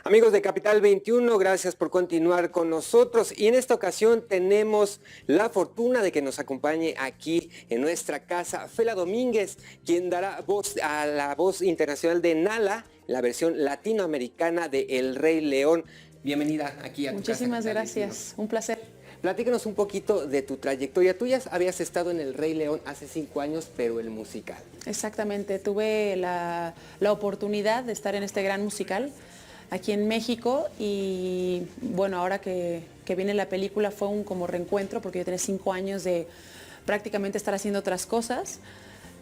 Amigos de Capital 21, gracias por continuar con nosotros y en esta ocasión tenemos la fortuna de que nos acompañe aquí en nuestra casa Fela Domínguez, quien dará voz a la voz internacional de Nala, la versión latinoamericana de El Rey León. Bienvenida aquí a tu casa. Muchísimas gracias, un placer. Platícanos un poquito de tu trayectoria. Tú ya habías estado en El Rey León hace 5 años, pero el musical. Exactamente, tuve la oportunidad de estar en este gran musical aquí en México y bueno, ahora que viene la película fue un como reencuentro porque yo tenía 5 años de prácticamente estar haciendo otras cosas,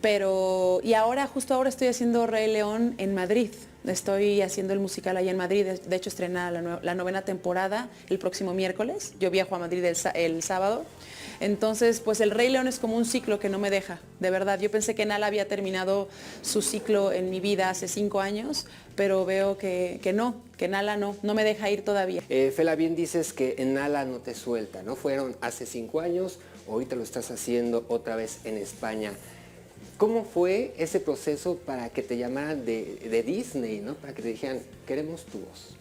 pero y ahora, justo ahora estoy haciendo Rey León en Madrid. Estoy haciendo el musical allá en Madrid, de hecho estrena la 9ª temporada el próximo miércoles, yo viajo a Madrid el sábado. Entonces, pues el Rey León es como un ciclo que no me deja, de verdad. Yo pensé que Nala había terminado su ciclo en mi vida hace 5 años, pero veo que Nala no me deja ir todavía. Fela, bien dices que en Nala no te suelta, ¿no? Fueron hace 5 años, ahorita lo estás haciendo otra vez en España. ¿Cómo fue ese proceso para que te llamaran de Disney, ¿no? Para que te dijeran, queremos tu voz?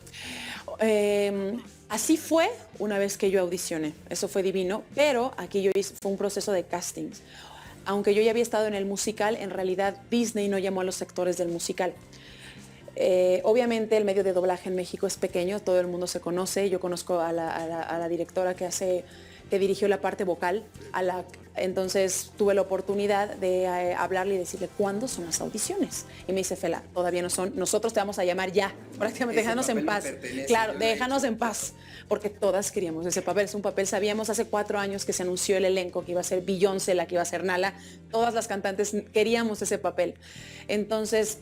Así fue una vez que yo audicioné, eso fue divino, pero aquí fue un proceso de castings. Aunque yo ya había estado en el musical, en realidad Disney no llamó a los actores del musical. Obviamente el medio de doblaje en México es pequeño, todo el mundo se conoce, yo conozco a la directora que dirigió la parte vocal, entonces tuve la oportunidad de hablarle y decirle, ¿cuándo son las audiciones? Y me dice, Fela, todavía no son, nosotros te vamos a llamar ya, prácticamente déjanos en paz. Claro, déjanos en paz, porque todas queríamos ese papel, es un papel, sabíamos hace 4 años que se anunció el elenco, que iba a ser Beyoncé, la que iba a ser Nala, todas las cantantes queríamos ese papel. Entonces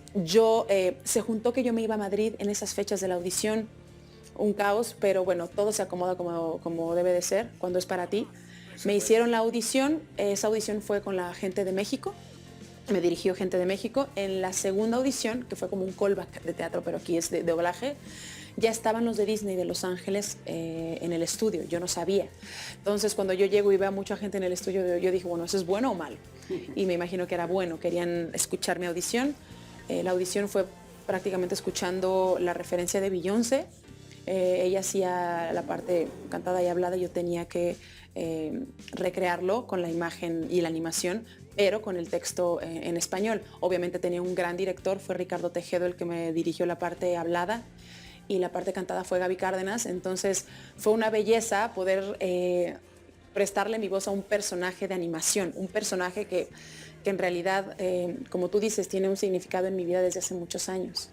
se juntó que yo me iba a Madrid en esas fechas de la audición, un caos, pero bueno, todo se acomoda como debe de ser, cuando es para ti. Me hicieron la audición, esa audición fue con la gente de México, me dirigió gente de México. En la segunda audición, que fue como un callback de teatro, pero aquí es de doblaje, ya estaban los de Disney de Los Ángeles en el estudio, yo no sabía. Entonces cuando yo llego y veo a mucha gente en el estudio, yo dije, bueno, ¿eso es bueno o malo? Y me imagino que era bueno, querían escuchar mi audición. La audición fue prácticamente escuchando la referencia de Beyoncé. Ella hacía la parte cantada y hablada, yo tenía que recrearlo con la imagen y la animación, pero con el texto en español. Obviamente tenía un gran director, fue Ricardo Tejedo el que me dirigió la parte hablada y la parte cantada fue Gaby Cárdenas, entonces fue una belleza poder prestarle mi voz a un personaje de animación, un personaje que en realidad, como tú dices, tiene un significado en mi vida desde hace muchos años.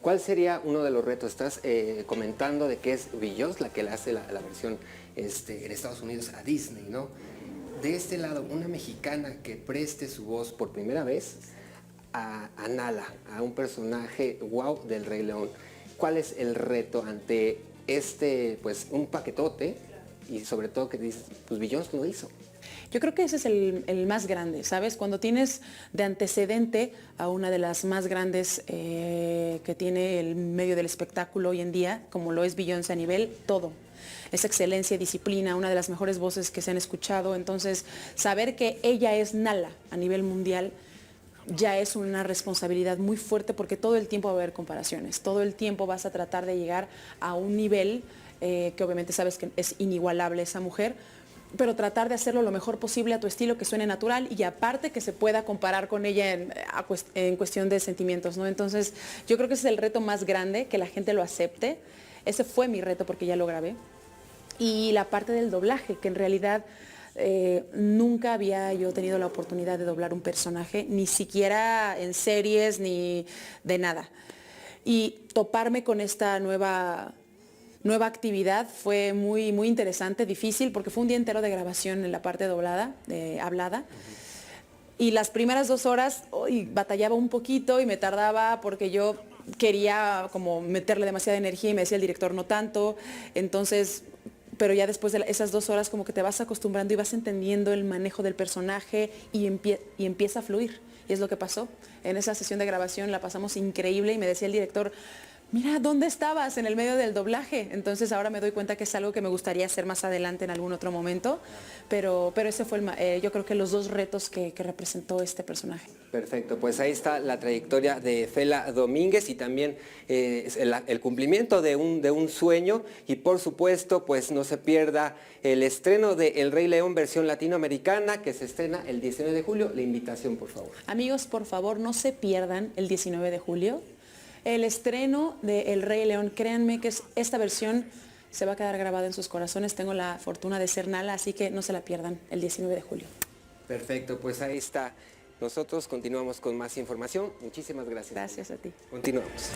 ¿Cuál sería uno de los retos? Estás comentando de que es Beyoncé la que le hace la versión en Estados Unidos a Disney, ¿no? De este lado, una mexicana que preste su voz por primera vez a Nala, a un personaje wow del Rey León. ¿Cuál es el reto ante pues un paquetote y sobre todo que dices, pues Beyoncé lo hizo? Yo creo que ese es el más grande, ¿sabes? Cuando tienes de antecedente a una de las más grandes que tiene el medio del espectáculo hoy en día, como lo es Beyoncé a nivel todo. Es excelencia, disciplina, una de las mejores voces que se han escuchado. Entonces, saber que ella es Nala a nivel mundial ya es una responsabilidad muy fuerte porque todo el tiempo va a haber comparaciones. Todo el tiempo vas a tratar de llegar a un nivel que obviamente sabes que es inigualable esa mujer, pero tratar de hacerlo lo mejor posible a tu estilo, que suene natural y aparte que se pueda comparar con ella en cuestión de sentimientos, ¿no? Entonces, yo creo que ese es el reto más grande, que la gente lo acepte. Ese fue mi reto porque ya lo grabé. Y la parte del doblaje, que en realidad nunca había yo tenido la oportunidad de doblar un personaje, ni siquiera en series ni de nada. Y toparme con esta nueva actividad fue muy interesante, difícil, porque fue un día entero de grabación en la parte doblada, hablada. Y las primeras 2 horas batallaba un poquito y me tardaba porque yo quería como meterle demasiada energía y me decía el director no tanto. Entonces, pero ya después de esas 2 horas como que te vas acostumbrando y vas entendiendo el manejo del personaje y empieza a fluir. Y es lo que pasó. En esa sesión de grabación la pasamos increíble y me decía el director, mira, ¿dónde estabas en el medio del doblaje? Entonces ahora me doy cuenta que es algo que me gustaría hacer más adelante en algún otro momento, pero ese fue yo creo que los dos retos que representó este personaje. Perfecto, pues ahí está la trayectoria de Fela Domínguez y también el cumplimiento de un sueño, y por supuesto pues no se pierda el estreno de El Rey León versión latinoamericana, que se estrena el 19 de julio. La invitación, por favor. Amigos, por favor, no se pierdan el 19 de julio el estreno de El Rey León. Créanme que esta versión se va a quedar grabada en sus corazones. Tengo la fortuna de ser Nala, así que no se la pierdan el 19 de julio. Perfecto, pues ahí está. Nosotros continuamos con más información. Muchísimas gracias. Gracias a ti. Continuamos.